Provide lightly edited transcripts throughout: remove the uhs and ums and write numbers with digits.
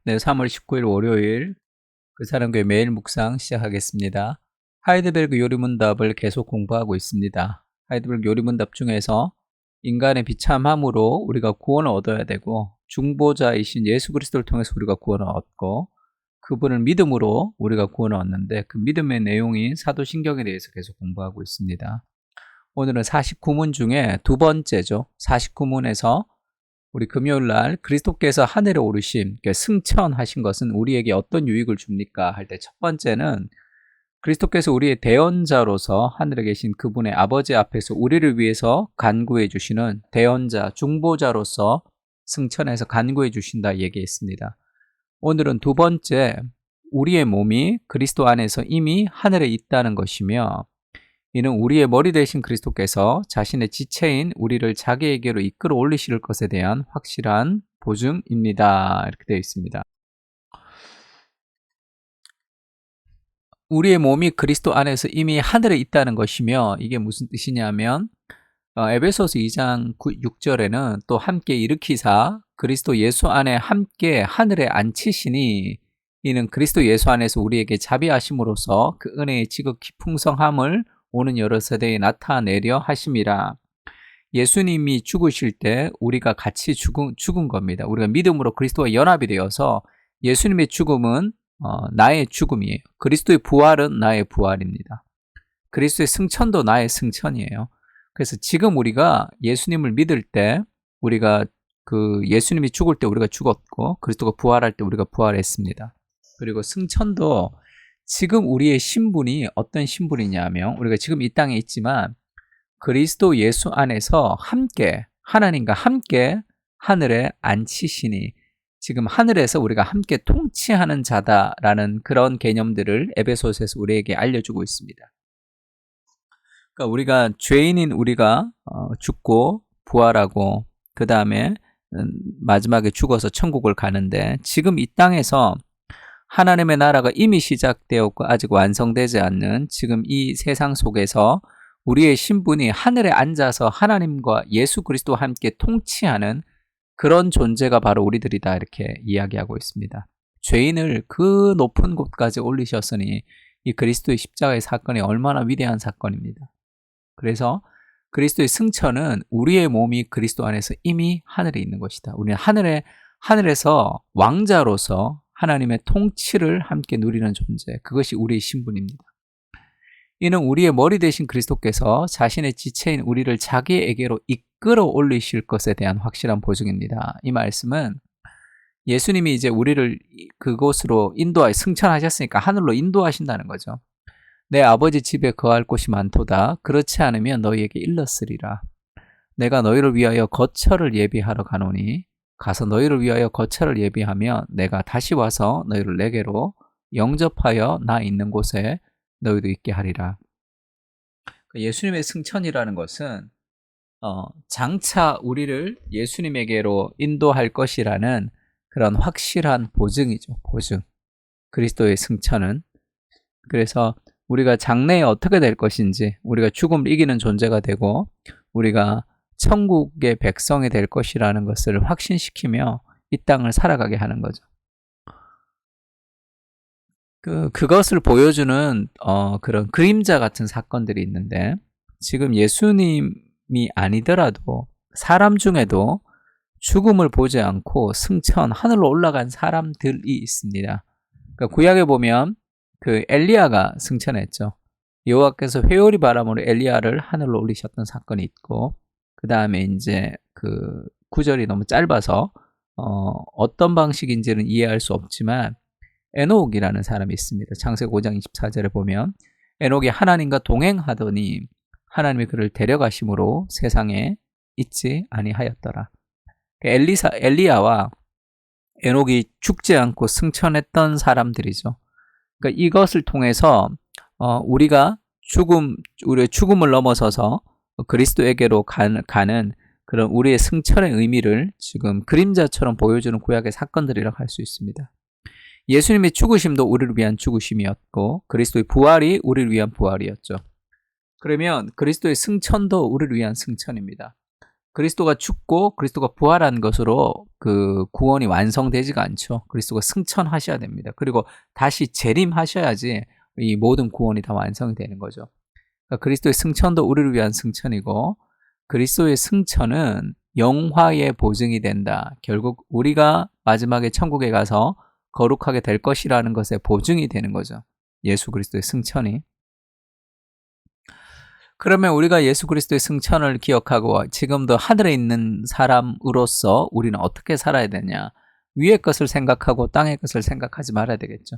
네, 3월 19일 월요일 그 사람교회 매일 묵상 시작하겠습니다. 하이드베르그 요리문답을 계속 공부하고 있습니다. 하이드베르그 요리문답 중에서 인간의 비참함으로 우리가 구원을 얻어야 되고 중보자이신 예수 그리스도를 통해서 우리가 구원을 얻고 그분을 믿음으로 우리가 구원을 얻는데 그 믿음의 내용인 사도신경에 대해서 계속 공부하고 있습니다. 오늘은 49문 중에 두 번째죠. 49문에서 우리 금요일 날 그리스도께서 하늘에 오르심, 승천하신 것은 우리에게 어떤 유익을 줍니까? 할 때 첫 번째는 그리스도께서 우리의 대언자로서 하늘에 계신 그분의 아버지 앞에서 우리를 위해서 간구해 주시는 대언자, 중보자로서 승천해서 간구해 주신다 얘기했습니다. 오늘은 두 번째, 우리의 몸이 그리스도 안에서 이미 하늘에 있다는 것이며 이는 우리의 머리 되신 그리스도께서 자신의 지체인 우리를 자기에게로 이끌어 올리실 것에 대한 확실한 보증입니다. 이렇게 되어 있습니다. 우리의 몸이 그리스도 안에서 이미 하늘에 있다는 것이며 이게 무슨 뜻이냐면 에베소서 2장 6절에는 또 함께 일으키사 그리스도 예수 안에 함께 하늘에 앉히시니 이는 그리스도 예수 안에서 우리에게 자비하심으로써 그 은혜의 지극히 풍성함을 오는 여러 세대에 나타내려 하심이라. 예수님이 죽으실 때 우리가 같이 죽은 겁니다. 우리가 믿음으로 그리스도와 연합이 되어서 예수님의 죽음은 나의 죽음이에요. 그리스도의 부활은 나의 부활입니다. 그리스도의 승천도 나의 승천이에요. 그래서 지금 우리가 예수님을 믿을 때 우리가 그 예수님이 죽을 때 우리가 죽었고 그리스도가 부활할 때 우리가 부활했습니다. 그리고 승천도 지금 우리의 신분이 어떤 신분이냐면 우리가 지금 이 땅에 있지만 그리스도 예수 안에서 함께 하나님과 함께 하늘에 앉히시니 지금 하늘에서 우리가 함께 통치하는 자다라는 그런 개념들을 에베소서에서 우리에게 알려주고 있습니다. 그러니까 우리가 죄인인 우리가 죽고 부활하고 그 다음에 마지막에 죽어서 천국을 가는데 지금 이 땅에서 하나님의 나라가 이미 시작되었고 아직 완성되지 않는 지금 이 세상 속에서 우리의 신분이 하늘에 앉아서 하나님과 예수 그리스도와 함께 통치하는 그런 존재가 바로 우리들이다 이렇게 이야기하고 있습니다. 죄인을 그 높은 곳까지 올리셨으니 이 그리스도의 십자가의 사건이 얼마나 위대한 사건입니다. 그래서 그리스도의 승천은 우리의 몸이 그리스도 안에서 이미 하늘에 있는 것이다. 우리는 하늘에서 왕자로서 하나님의 통치를 함께 누리는 존재, 그것이 우리의 신분입니다. 이는 우리의 머리 되신 그리스도께서 자신의 지체인 우리를 자기에게로 이끌어 올리실 것에 대한 확실한 보증입니다. 이 말씀은 예수님이 이제 우리를 그곳으로 승천하셨으니까 하늘로 인도하신다는 거죠. 내 아버지 집에 거할 곳이 많도다. 그렇지 않으면 너희에게 일렀으리라. 내가 너희를 위하여 거처를 예비하러 가노니 가서 너희를 위하여 거처를 예비하며 내가 다시 와서 너희를 내게로 영접하여 나 있는 곳에 너희도 있게 하리라. 예수님의 승천이라는 것은 장차 우리를 예수님에게로 인도할 것이라는 그런 확실한 보증이죠. 보증. 그리스도의 승천은. 그래서 우리가 장래에 어떻게 될 것인지 우리가 죽음을 이기는 존재가 되고 우리가 천국의 백성이 될 것이라는 것을 확신시키며 이 땅을 살아가게 하는 거죠. 그것을 보여주는 그런 그림자 같은 사건들이 있는데 지금 예수님이 아니더라도 사람 중에도 죽음을 보지 않고 승천 하늘로 올라간 사람들이 있습니다. 그러니까 구약에 보면 그 엘리야가 승천했죠. 여호와께서 회오리 바람으로 엘리야를 하늘로 올리셨던 사건이 있고 그 다음에 이제 그 구절이 너무 짧아서 어떤 방식인지는 이해할 수 없지만 에녹이라는 사람이 있습니다. 창세기 5장 24절에 보면 에녹이 하나님과 동행하더니 하나님이 그를 데려가심으로 세상에 있지 아니하였더라. 엘리야와 에녹이 죽지 않고 승천했던 사람들이죠. 그러니까 이것을 통해서 우리의 죽음을 넘어서서 그리스도에게로 가는 그런 우리의 승천의 의미를 지금 그림자처럼 보여주는 구약의 사건들이라고 할 수 있습니다. 예수님의 죽으심도 우리를 위한 죽으심이었고 그리스도의 부활이 우리를 위한 부활이었죠. 그러면 그리스도의 승천도 우리를 위한 승천입니다. 그리스도가 죽고 그리스도가 부활한 것으로 그 구원이 완성되지가 않죠. 그리스도가 승천하셔야 됩니다. 그리고 다시 재림하셔야지 이 모든 구원이 다 완성이 되는 거죠. 그러니까 그리스도의 승천도 우리를 위한 승천이고 그리스도의 승천은 영화의 보증이 된다. 결국 우리가 마지막에 천국에 가서 거룩하게 될 것이라는 것의 보증이 되는 거죠. 예수 그리스도의 승천이. 그러면 우리가 예수 그리스도의 승천을 기억하고 지금도 하늘에 있는 사람으로서 우리는 어떻게 살아야 되냐? 위의 것을 생각하고 땅의 것을 생각하지 말아야 되겠죠.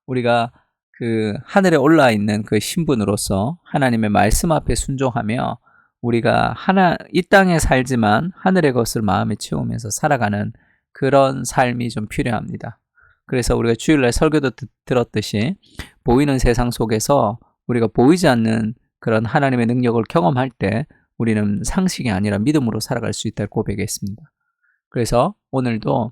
우리가 그 하늘에 올라 있는 그 신분으로서 하나님의 말씀 앞에 순종하며 우리가 이 땅에 살지만 하늘의 것을 마음에 채우면서 살아가는 그런 삶이 좀 필요합니다. 그래서 우리가 주일날 설교도 들었듯이 보이는 세상 속에서 우리가 보이지 않는 그런 하나님의 능력을 경험할 때 우리는 상식이 아니라 믿음으로 살아갈 수 있다고 고백했습니다. 그래서 오늘도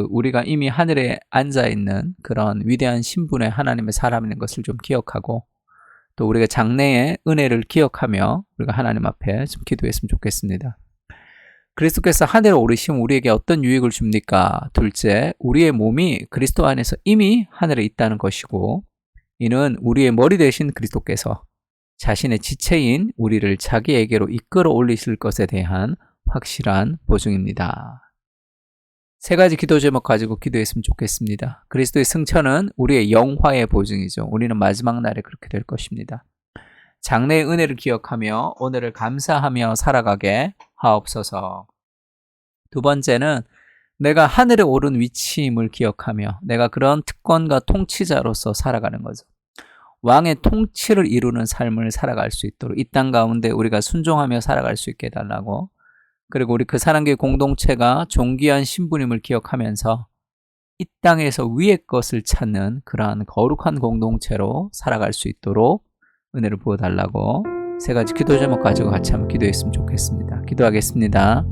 우리가 이미 하늘에 앉아 있는 그런 위대한 신분의 하나님의 사람인 것을 좀 기억하고 또 우리가 장래의 은혜를 기억하며 우리가 하나님 앞에 좀 기도했으면 좋겠습니다. 그리스도께서 하늘에 오르시면 우리에게 어떤 유익을 줍니까? 둘째, 우리의 몸이 그리스도 안에서 이미 하늘에 있다는 것이고 이는 우리의 머리 되신 그리스도께서 자신의 지체인 우리를 자기에게로 이끌어 올리실 것에 대한 확실한 보증입니다. 세 가지 기도 제목 가지고 기도했으면 좋겠습니다. 그리스도의 승천은 우리의 영화의 보증이죠. 우리는 마지막 날에 그렇게 될 것입니다. 장래의 은혜를 기억하며 오늘을 감사하며 살아가게 하옵소서. 두 번째는 내가 하늘에 오른 위치임을 기억하며 내가 그런 특권과 통치자로서 살아가는 거죠. 왕의 통치를 이루는 삶을 살아갈 수 있도록 이 땅 가운데 우리가 순종하며 살아갈 수 있게 해달라고, 그리고 우리 그 사랑교회 공동체가 존귀한 신분임을 기억하면서 이 땅에서 위의 것을 찾는 그러한 거룩한 공동체로 살아갈 수 있도록 은혜를 부어달라고 세 가지 기도 제목 가지고 같이 한번 기도했으면 좋겠습니다. 기도하겠습니다.